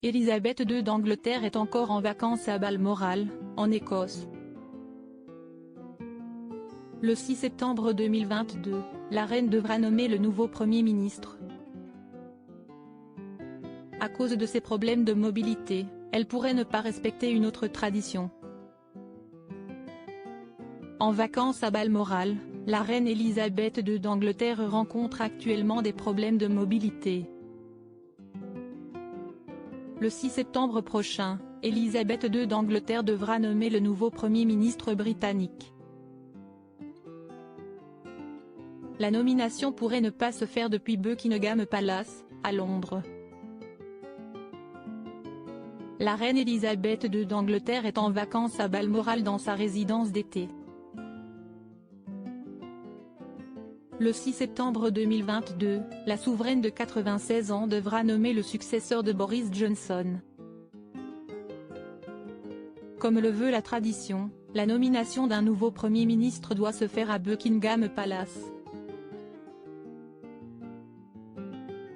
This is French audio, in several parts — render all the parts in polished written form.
Élisabeth II d'Angleterre est encore en vacances à Balmoral, en Écosse. Le 6 septembre 2022, la reine devra nommer le nouveau Premier ministre. À cause de ses problèmes de mobilité, elle pourrait ne pas respecter une autre tradition. En vacances à Balmoral, la reine Élisabeth II d'Angleterre rencontre actuellement des problèmes de mobilité. Le 6 septembre prochain, Élisabeth II d'Angleterre devra nommer le nouveau Premier ministre britannique. La nomination pourrait ne pas se faire depuis Buckingham Palace, à Londres. La reine Élisabeth II d'Angleterre est en vacances à Balmoral dans sa résidence d'été. Le 6 septembre 2022, la souveraine de 96 ans devra nommer le successeur de Boris Johnson. Comme le veut la tradition, la nomination d'un nouveau Premier ministre doit se faire à Buckingham Palace.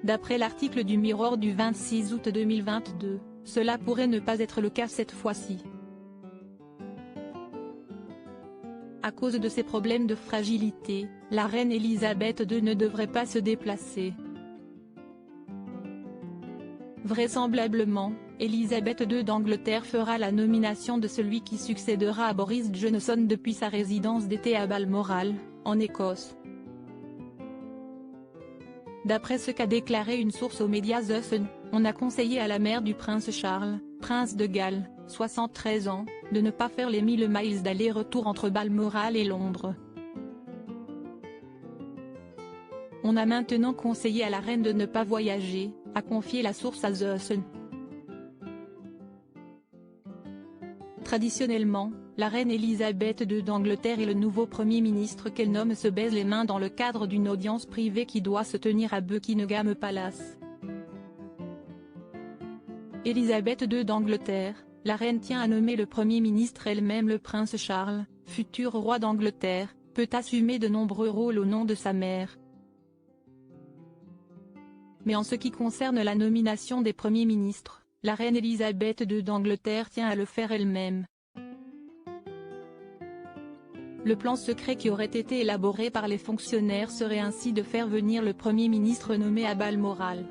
D'après l'article du Mirror du 26 août 2022, cela pourrait ne pas être le cas cette fois-ci. À cause de ses problèmes de fragilité, la reine Élisabeth II ne devrait pas se déplacer. Vraisemblablement, Élisabeth II d'Angleterre fera la nomination de celui qui succédera à Boris Johnson depuis sa résidence d'été à Balmoral, en Écosse. D'après ce qu'a déclaré une source aux médias The Sun, on a conseillé à la mère du prince Charles, prince de Galles, 73 ans, de ne pas faire les 1000 miles d'aller-retour entre Balmoral et Londres. On a maintenant conseillé à la reine de ne pas voyager, a confié la source à The Sun. Traditionnellement, la reine Élisabeth II d'Angleterre et le nouveau Premier ministre qu'elle nomme se baisent les mains dans le cadre d'une audience privée qui doit se tenir à Buckingham Palace. Élisabeth II d'Angleterre, la reine tient à nommer le Premier ministre elle-même. Le prince Charles, futur roi d'Angleterre, peut assumer de nombreux rôles au nom de sa mère. Mais en ce qui concerne la nomination des premiers ministres, la reine Élisabeth II d'Angleterre tient à le faire elle-même. Le plan secret qui aurait été élaboré par les fonctionnaires serait ainsi de faire venir le Premier ministre nommé à Balmoral.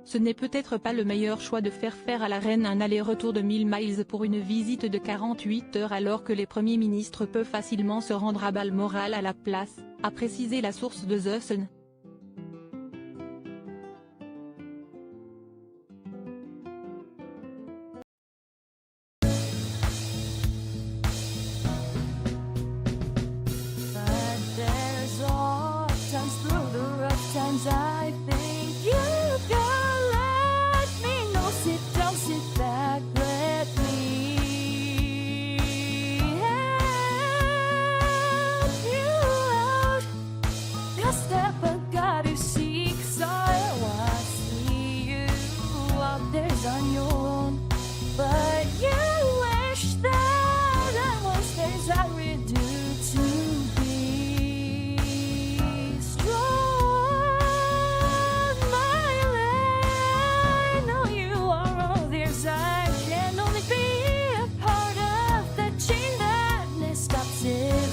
Ce n'est peut-être pas le meilleur choix de faire à la reine un aller-retour de 1000 miles pour une visite de 48 heures alors que les premiers ministres peuvent facilement se rendre à Balmoral à la place, a précisé la source de The Sun. I think you can let me know. Sit back, let me help you out. Just step I gotta seek, so I see you out there's on your own. But you wish that I was things I would do to be strong. I can only be a part of the chain that stops it.